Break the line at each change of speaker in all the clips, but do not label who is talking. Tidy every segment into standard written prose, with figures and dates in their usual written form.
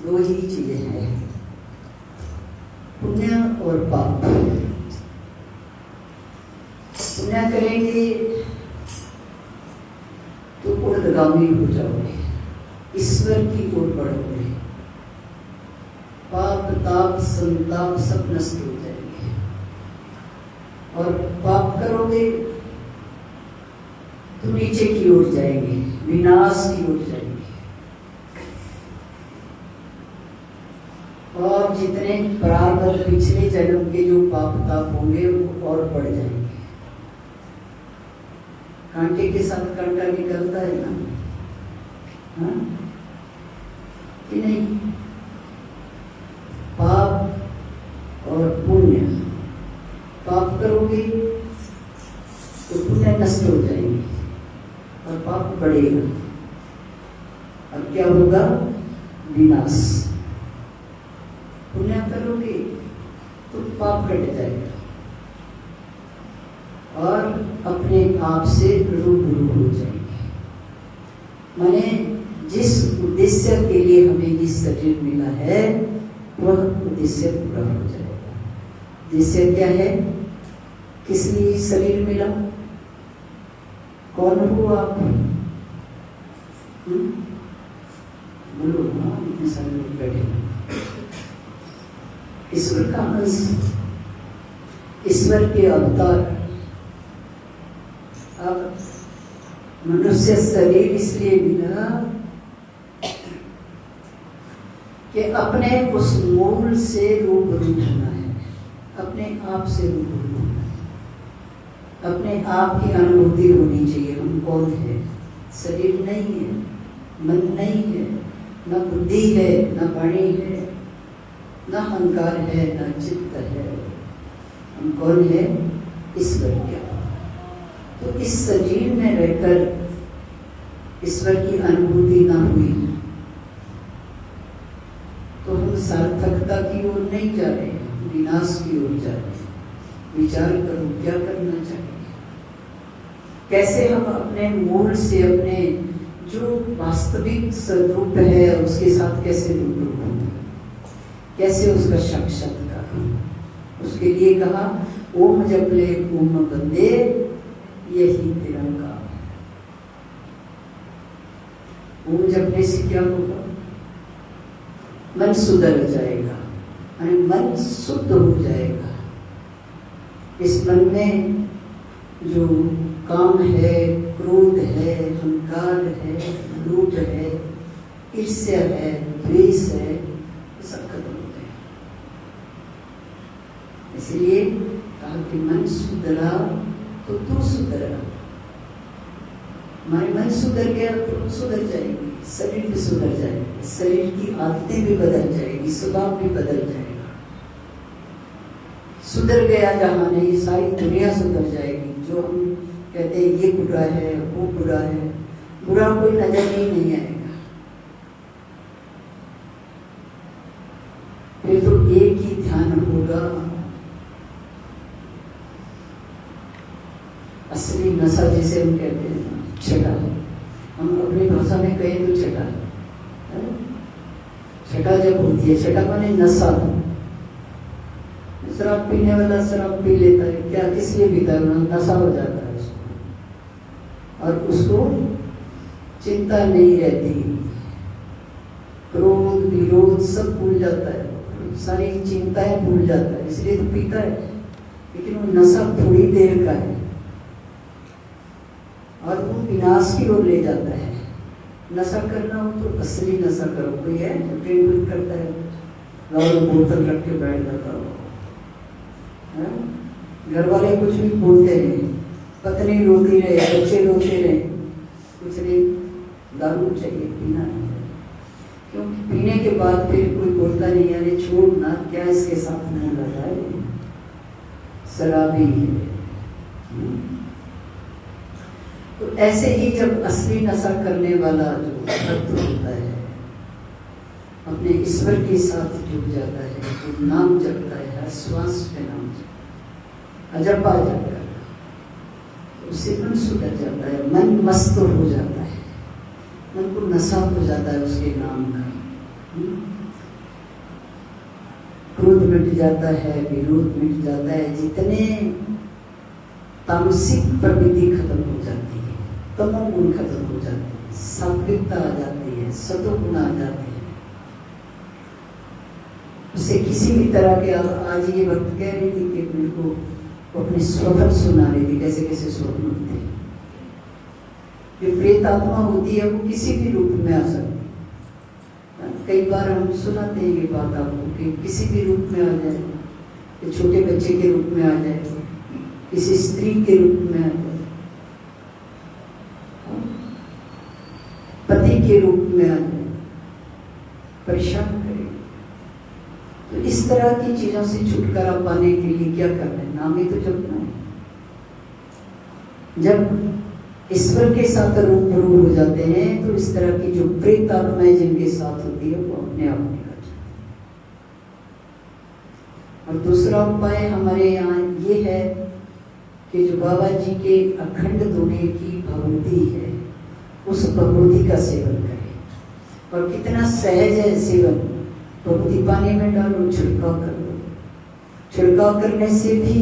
दो ही चीजें हैं, पुण्य और पाप। पुण्य करेंगे तो ऊर्ध्वगामी हो जाओगे, ईश्वर की ओर बढ़ोगे, पाप ताप संताप सब नष्ट हो जाएंगे। और पाप करोगे तो नीचे की ओर जाएंगे, विनाश की ओर जाएंगे। और जितने प्रारब्ध पिछले जन्म के जो पाप ताप होंगे वो और बढ़ जाएंगे। कांटे के साथ कांटा निकलता है ना, हाँ कि नहीं? पाप और पुण्य, पाप करोगे तो पुण्य नष्ट हो जाएंगे और पाप बढ़ेगा। अब क्या होगा? विनाश। पुण्य करोगे तो पाप कट जाएगा और अपने आप से रूबरू हो जाएंगे। माने जिस उद्देश्य के लिए हमें ये शरीर मिला है वह उद्देश्य पूरा हो जाएगा। उद्देश्य क्या है? किस लिए शरीर मिला? कौन हो आप? बोलो। हाँ, इतने सारे लोग बैठे हैं। ईश्वर का अंश, ईश्वर के अवतार। अब मनुष्य शरीर इसलिए मिला कि अपने उस मूल से रूबरू होना है, अपने आप से रूबरू होना है, अपने आप की अनुभूति होनी चाहिए। हम कौन है? शरीर नहीं है, मन नहीं है, न बुद्धि है, न वाणी है, न अहंकार है, न चित्त है। हम कौन है? ईश्वर क्या। तो इस शरीर में रहकर ईश्वर की अनुभूति ना हुई तो हम सार्थकता की ओर नहीं जा रहे हैं, विनाश की ओर जा रहे हैं। विचार करो, क्या करना चाहिए? कैसे हम अपने मूल से, अपने जो वास्तविक स्वरूप है उसके साथ कैसे रूबरू होंगे, कैसे उसका साक्षात्कार हो। उसके लिए कहा ओम जप ले ओम बंदे, यही तेरा काम है। ओम जपने से क्या होगा? मन सुधर जाएगा, मन शुद्ध हो जाएगा। इस मन में जो काम है, क्रोध है, अहंकार है, लोभ है, ईर्ष्या है, द्वेष है, सब खत्म हो गया। इसलिए कहा कि मन सुधरा तो तू सुधरा। हमारे मन सुधर गया तो सुधर जाएगी, शरीर भी सुधर जाएगी, शरीर की आदतें भी बदल जाएगी, स्वभाव भी बदल जाएगा। सुधर गया जहां नहीं, सारी दुनिया सुधर जाएगी। जो हम कहते हैं ये बुरा है, वो बुरा है, बुरा कोई नजर ही नहीं आएगा। फिर तो एक ही ध्यान होगा, असली नशा जिसे हम कहते हैं, छटा। हम अपनी भाषा में कहें तो छटा, छटा जब होती है, छटा माने नशा। शराब पीने वाला शराब पी लेता है, क्या किस लिए पीता है? नशा हो जाता है उसको, और उसको चिंता नहीं रहती, क्रोध विरोध सब भूल जाता है, सारी चिंताएं भूल जाता है, इसलिए तो पीता है। लेकिन वो नशा थोड़ी देर का है और वो विनाश की ओर ले जाता है। नशा करना हो तो असली नशा करो। कोई है जो ट्रेन करता है, और बोतल रख के बैठ जाता हो, घर वाले कुछ भी बोलते रहे, पत्नी रोती रहे, बच्चे रोते रहे, कुछ नहीं, दारू चाहिए, पीना है। क्योंकि पीने के बाद फिर कोई बोलता नहीं, अरे छोड़ ना, क्या इसके साथ नहीं लगाए, शराबी है। तो ऐसे ही जब असली नशा करने वाला जो भक्त होता है, अपने ईश्वर के साथ जुड़ जाता है, जो नाम जपता है, हर श्वास पे नाम जपता है, अजपा जपता है, उससे मन सुधर जाता है, मन मस्त हो जाता है, मन को नशा हो जाता है उसके नाम का। क्रोध मिट जाता है, विरोध मिट जाता है, जितने तामसिक प्रवृत्ति खत्म हो जाती है, तमोगुण खत्म हो जाती है, सात्विकता आ जाती है, सतोगुण आ जाते हैं। उससे किसी भी तरह के, आज ये वक्त कह रही थी कि मेरे को अपने स्वप्न सुना रही थी, कैसे कैसे स्वप्न होते हैं। जो प्रेत आत्मा होती है वो किसी भी रूप में आ सकती है। कई बार हम सुनाते हैं ये बात आपको कि किसी भी रूप में आ जाए, छोटे बच्चे के रूप में आ जाए, किसी स्त्री के रूप में आ जाए, पति के रूप में आ जाए, परेशान करे। तो इस तरह की चीजों से छुटकारा पाने के लिए क्या करना है? नाम ही तो जपना है। जब ईश्वर के साथ रूबरू हो जाते हैं तो इस तरह की जो प्रेत आत्माएं जिनके साथ होती है वो अपने आप निकल जाती है। और दूसरा उपाय हमारे यहाँ ये है कि जो बाबा जी के अखंड धुने की भभूति है उस भभूति का सेवन करें। और कितना सहज है सेवन। भभूति पानी में डालो, छिड़काव कर लो। छिड़काव करने से भी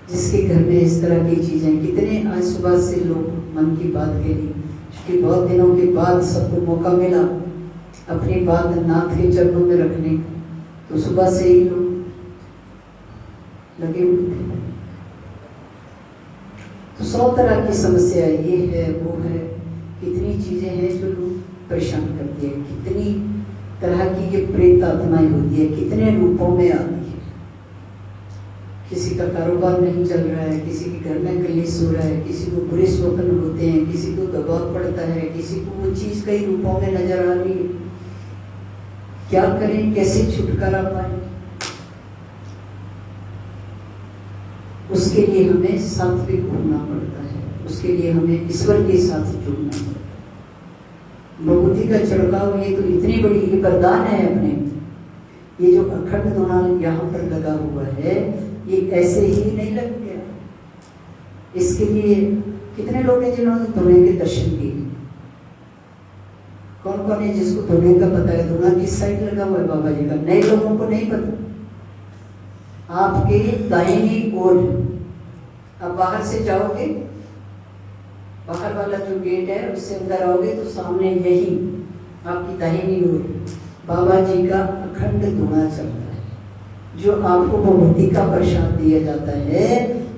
जिसके घर में इस तरह की चीजें, कितने आज सुबह से लोग मन की बात कही, क्योंकि बहुत दिनों के बाद सबको मौका मिला अपनी बात नाथ के चरणों में रखने का, तो सुबह से ही लोग लगे हुए थे। तो 100 तरह की समस्या ये है वो है, कितनी चीजें हैं जो लोग परेशान करती है, कितनी तरह की ये प्रेत आत्माएं होती है, कितने रूपों में आती है। किसी का कारोबार नहीं चल रहा है, किसी के घर में कलेश हो रहा है, किसी को बुरे स्वप्न होते हैं, किसी को दबाव पड़ता है, किसी को वो चीज कई रूपों में नजर आ रही है। क्या करें, कैसे छुटकारा पाए? उसके लिए हमें सात्विक होना पड़ता है, उसके लिए हमें ईश्वर के साथ जुड़ना पड़ता है। भगवती का छिड़काव ये तो इतनी बड़ी ये वरदान है अपने। ये जो अखंड धुना यहाँ पर लगा हुआ है ये ऐसे ही नहीं लग गया। इसके लिए कितने लोग हैं जिन्होंने धुने के दर्शन किए? कौन कौन है जिसको धुने का पता है? धुना किस साइड लगा हुआ है बाबा जी का? नए लोगों को नहीं पता। आपके दाहिनी ओर, अब बाहर से जाओगे, बाहर वाला जो गेट है उससे अंदर आओगे तो सामने यही आपकी दाहिनी ओर बाबा जी का अखंड धुना चलता है। जो आपको भभूति का प्रसाद दिया जाता है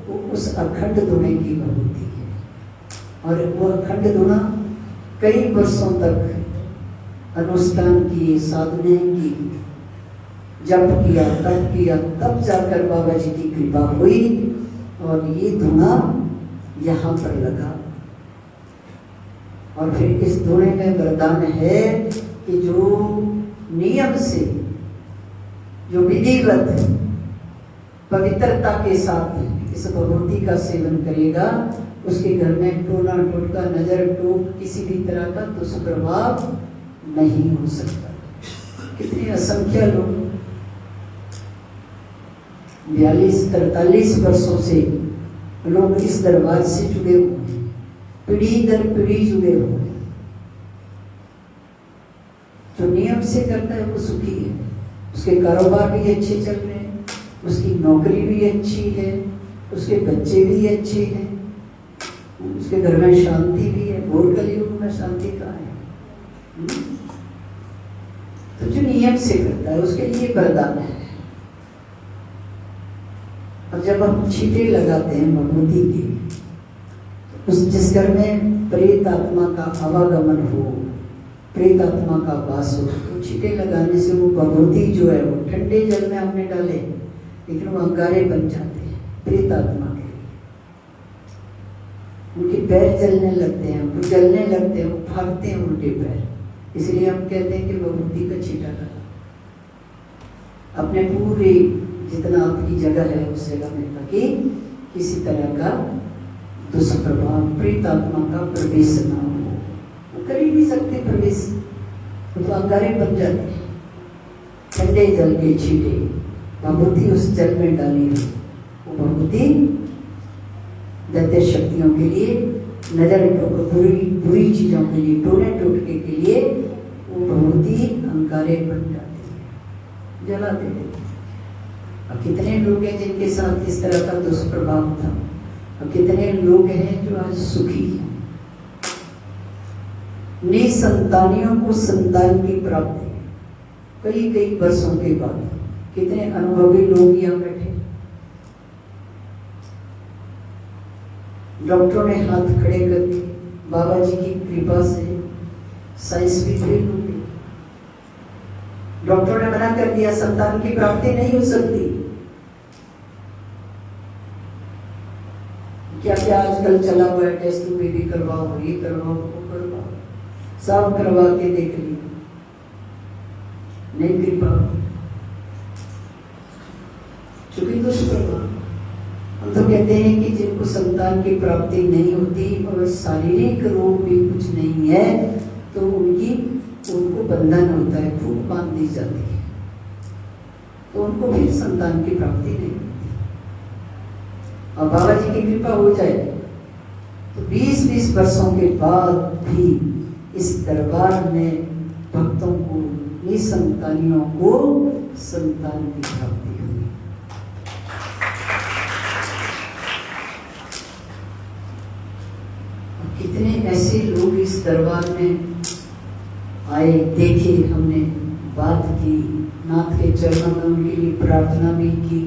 वो उस अखंड धुने की भभूति है। और वो अखंड धुना कई वर्षों तक अनुष्ठान किए, साधने की, जप किया, तप किया, तब जाकर बाबा जी की कृपा हुई और ये धुना यहाँ पर लगा। और फिर इस धुने में वरदान है कि जो नियम से, जो विधिवत पवित्रता के साथ इस भगवती का सेवन करेगा उसके घर में टोना टोटका, नजर टोक, किसी भी तरह का दुष्प्रभाव नहीं हो सकता। कितने असंख्य लोग 42-43 वर्षों से लोग इस दरबार से जुड़े हुए हैं, पीढ़ी दर पीढ़ी जुड़े हुए हैं। जो नियम से करता है वो सुखी है, उसके कारोबार भी अच्छे चल रहे हैं, उसकी नौकरी भी अच्छी है, उसके बच्चे भी अच्छे हैं, उसके घर में शांति भी है। घोर कलयुग में शांति कहाँ है? तो जो नियम से करता है उसके लिए वरदान है। और जब हम छींटे लगाते हैं भगवती की, उस जिस घर में प्रेत आत्मा का आवागमन हो, प्रेत आत्मा का वास हो, तो छींटे लगाने से वो भगवती जो है वो ठंडे जल में हमने डाले लेकिन वो अंगारे बन जाते हैं प्रेत आत्मा के लिए। उनके पैर जलने लगते हैं, वो जलने लगते हैं, वो भागते हैं उनके पैर। इसलिए हम कहते हैं कि भगवती का छींटा लगा। अपने पूरे जितना आपकी जगह है उस जगह में, ताकि किसी तरह का दुष्प्रभाव प्रेत आत्मा का प्रवेश ना हो। वो कर ही नहीं सकते प्रवेश, तो अंगारे बन जाते हैं। ठंडे जल के छींटे भगवती उस जल में डाली है। वो भगवती दैत्य शक्तियों के लिए, नजर बुरी चीजों के लिए, टोने टोटके के लिए वो भगवती अंगारे बन जाती है, जला देते। और कितने लोग हैं जिनके साथ इस तरह का दुष्प्रभाव था, और कितने लोग हैं जो आज सुखी हैं। निसंतानियों को संतान की प्राप्ति कई कई वर्षों के बाद। कितने अनुभवी लोग यहाँ बैठे। डॉक्टरों ने हाथ खड़े करके बाबा जी की कृपा से साइंस भी फेल हो गई। डॉक्टरों ने मना कर दिया, संतान की प्राप्ति नहीं हो सकती। क्या क्या आजकल चला हुआ है, टेस्ट बेबी करवाओ, ये करवाओ, वो करवाओ, सब करवा के देख लिया, नहीं कृपा। चूंकि दुष्प्रभाव, हम तो कहते हैं कि जिनको संतान की प्राप्ति नहीं होती और शारीरिक रोग भी कुछ नहीं है, तो उनको बंधन होता है, फूक बांध दी जाती है, तो उनको फिर संतान की प्राप्ति नहीं होती। और बाबा जी की कृपा हो जाए तो 20-20 वर्षों के बाद भी इस दरबार में भक्तों को, निसंतानियों को संतान की प्राप्ति हुई। कितने ऐसे लोग इस दरबार में आए, देखे, हमने बात की, नाथ के चरणों में उनके लिए प्रार्थना भी की।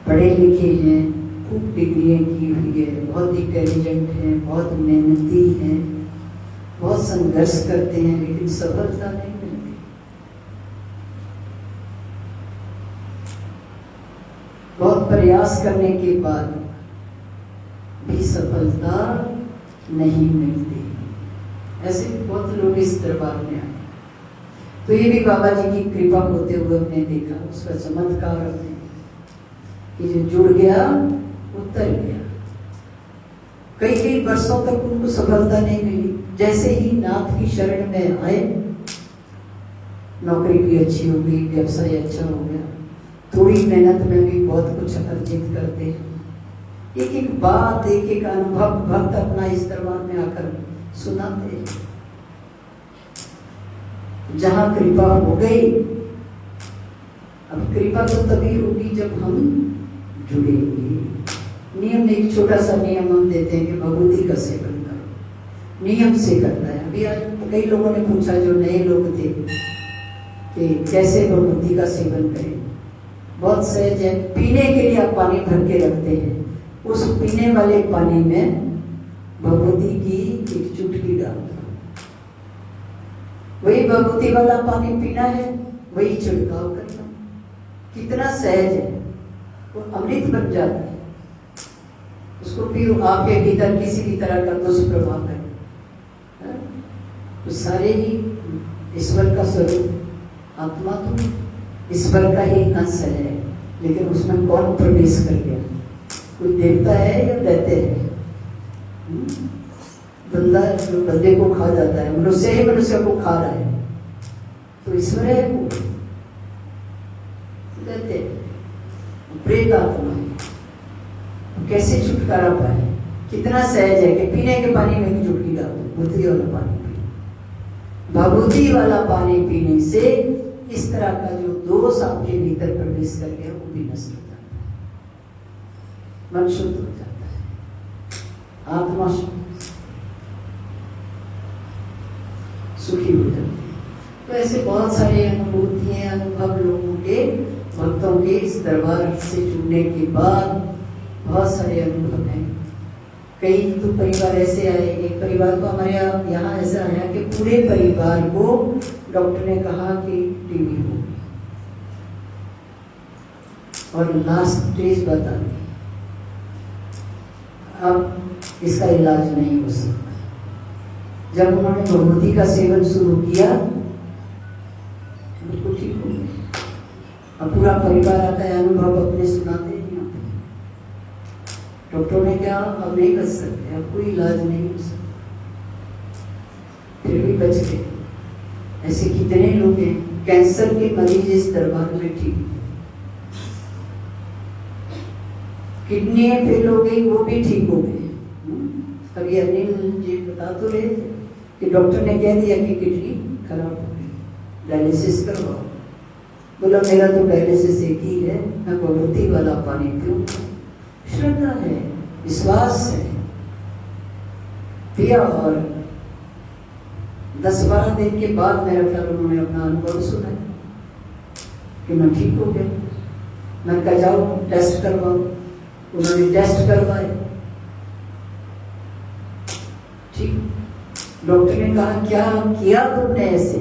पढ़े लिखे हैं, खूब डिग्रियां की हुई है, बहुत इंटेलिजेंट हैं, बहुत मेहनती हैं, बहुत संघर्ष करते हैं, लेकिन सफलता नहीं मिलती। बहुत प्रयास करने के बाद भी सफलता नहीं मिलती। ऐसे बहुत लोग इस दरबार में आए, तो ये भी बाबा जी की कृपा होते हुए हमने देखा। उसका चमत्कार हमने कि जो जुड़ गया उतर गया। कई कई वर्षों तक उनको सफलता नहीं मिली। जैसे ही नाथ की शरण में आए, नौकरी भी अच्छी हो गई, व्यवसाय अच्छा हो गया, थोड़ी मेहनत में भी बहुत कुछ अर्जित करते हैं। एक एक बात, एक एक अनुभव भक्त अपना इस दरबार में आकर सुनाते हैं। जहां कृपा हो गई, अब कृपा तो तभी होगी जब हम जुड़ेंगे। नियम, एक छोटा सा नियम हम देते हैं कि भगवती का सेवन करो, नियम से करना है। अभी आज कई लोगों ने पूछा, जो नए लोग थे, कि कैसे भगवती का सेवन करें। बहुत सहज है। पीने के लिए आप पानी भर के रखते हैं, उस पीने वाले पानी में भगवती की एक चुटकी डाल दो। वही भगवती वाला पानी पीना है, वही छिड़काव करना। कितना सहज है, वो अमृत बन जाता है। उसको फिर आपके भीतर किसी भी तरह का दुष्प्रभाव है तो सारे ही ईश्वर का स्वरूप, आत्मा तो ईश्वर का ही अंश है, लेकिन उसमें कौन प्रवेश कर गया? कोई देवता है या दैत्य है? बंदा जो बंदे को खा जाता है, मनुष्य ही मनुष्य को खा रहा है, तो ईश्वर है वो दैत्य, प्रेत आत्मा है। कैसे छुटकारा पाए? कितना सहज है कि पीने के पानी में एक चुटकी डाल दो, भगवती वाला पानी पी। भगवती वाला पानी पीने से इस तरह का जो दोष आपके भीतर प्रवेश कर गया वो भी नष्ट हो जाता है, मन शुद्ध हो जाता है, आत्मा सुखी हो जाती है। तो ऐसे बहुत सारे अनुभूति हैं, अनुभव लोगों के, भक्तों के इस दरबार से जुड़ने के बाद बहुत सारे अनुभव हैं। कई तो परिवार ऐसे आए, एक परिवार तो हमारे यहाँ ऐसा आया कि पूरे परिवार को डॉक्टर ने कहा कि टीबी हो गई और लास्ट स्टेज बता दी, अब इसका इलाज नहीं हो सकता। जब उन्होंने भगवती का सेवन शुरू किया, बिल्कुल ठीक हो गया। अब पूरा परिवार आता है, अनुभव अपने सुनाते हैं। डॉक्टरों ने क्या, अब नहीं बच सकते, अब कोई इलाज नहीं हो सकता, फिर भी बच गए। ऐसे कितने लोग हैं, कैंसर के मरीज इस दरबार में ठीक, किडनी फेल हो गई, वो भी ठीक हो गए। अभी अनिल जी बता तो रहे थे कि डॉक्टर ने कह दिया कि किडनी खराब हो गई, डायलिसिस करवाओ, बोला मेरा तो डायलिसिस एक ही है, मैं भगवती वाला पानी पीऊंगा। श्रद्धा है, विश्वास है, पिया। और 10-12 दिन के बाद मेरा ख्याल उन्होंने अपना अनुभव सुना कि मैं ठीक हो गया। मैं कहा जाओ टेस्ट करवाओ। उन्होंने टेस्ट करवाए, ठीक। डॉक्टर ने कहा क्या किया तुमने, ऐसे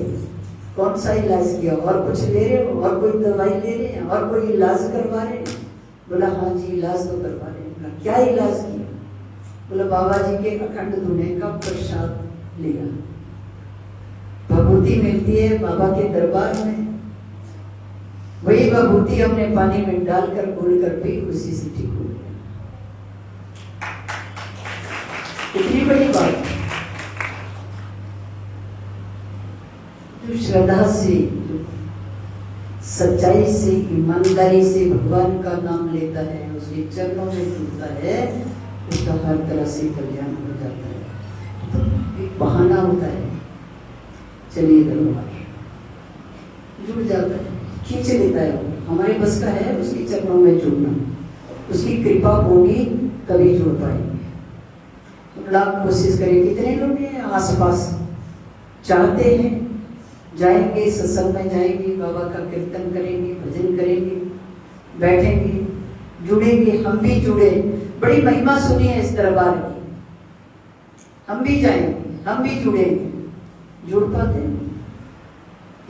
कौन सा इलाज किया, और कुछ ले रहे हो, और कोई दवाई ले रहे हैं, और कोई इलाज करवा रहे हैं? बोला हाँ जी इलाज तो करवा रहे हैं। बोला क्या इलाज किया? बोला बाबा जी के अखंड धुने का प्रसाद लिया। भभूति मिलती है बाबा के दरबार में, वही भभूति हमने पानी में डालकर घोल कर पी, उसी से ठीक हो गया। इतनी बड़ी बात। जो श्रद्धा से, सच्चाई से, ईमानदारी से भगवान का नाम लेता है, उसके चरणों में जुड़ता है, उसका हर तरह से कल्याण हो जाता है। तो एक बहाना होता है, चलिए दरबार, जुड़ जाता है, खींच लेता है। वो हमारे बस का है उसके चरणों में जुड़ना, उसकी कृपा होगी तभी जुड़ पाएंगे। लाख कोशिश करें। कितने लोग हैं आसपास चाहते हैं जाएंगे, सत्संग में जाएंगे, बाबा का कीर्तन करेंगे, भजन करेंगे, बैठेंगे, जुड़ेंगे। हम भी जुड़े, बड़ी महिमा सुनी है इस दरबार की, हम भी जाएंगे, हम भी जुड़ेंगे। जुड़ पाते हैं?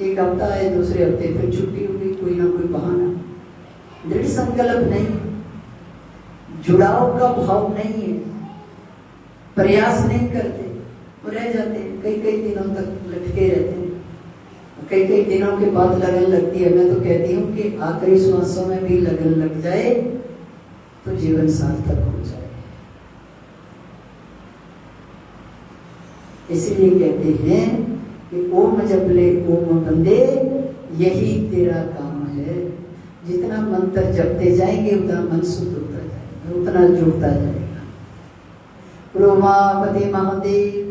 एक हफ्ता है, दूसरे हफ्ते फिर छुट्टी होगी, कोई ना कोई बहाना। दृढ़ संकल्प नहीं, जुड़ाव का भाव नहीं है, प्रयास नहीं करते, वो रह जाते हैं, कई कई दिनों तक लटके रहते हैं। कई कई दिनों के बाद लगन लगती है। मैं तो कहती हूँ कि आखिरी श्वासों में भी लगन लग जाए तो जीवन सार्थक हो जाए। इसलिए कहते हैं कि ओम जप ले ओम बंदे, यही तेरा काम है। जितना मंत्र जपते जाएंगे उतना मन शुद्ध होता जाएगा, उतना जुड़ता जाएगा। उमापति महादेव